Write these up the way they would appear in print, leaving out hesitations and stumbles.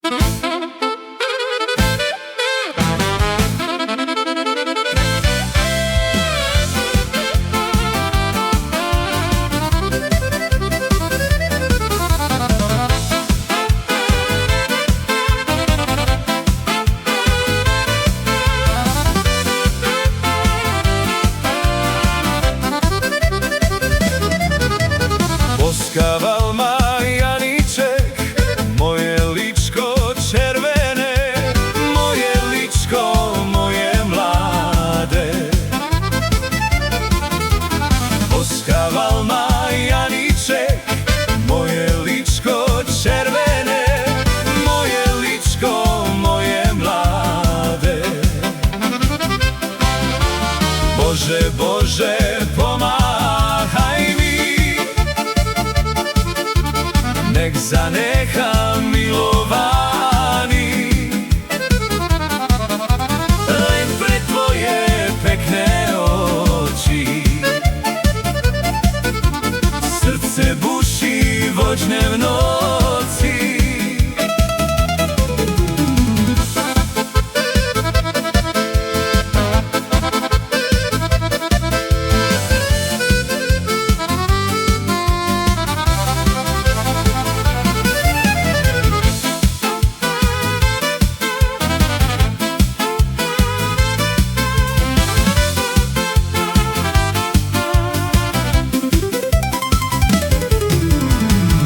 Poskaval ma Janiček, moje ličko červené, moje ličko, moje mlade. Poskaval ma Janiček, moje ličko červené, moje ličko, moje mlade. Bože, Bože, pomáhaj mi, nech zanechám milovaný len pre tvoje pekné oči. Srdce buší vočné v noci.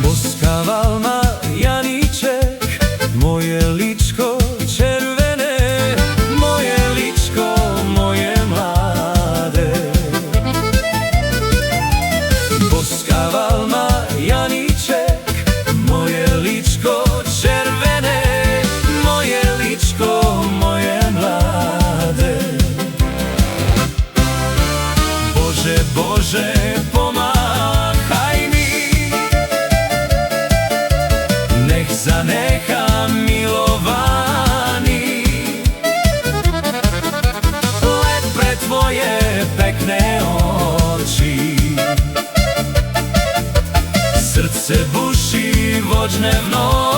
Poskaval ma Janiček, moje ličko červené, moje ličko, moje mlade. Poskaval ma Janiček, moje ličko červené, moje ličko, moje mlade. Bože, Bože, pomáhaj mi, nech zanechám milovaný len pre tvoje pekné oči. Srdce buší vočné v noci.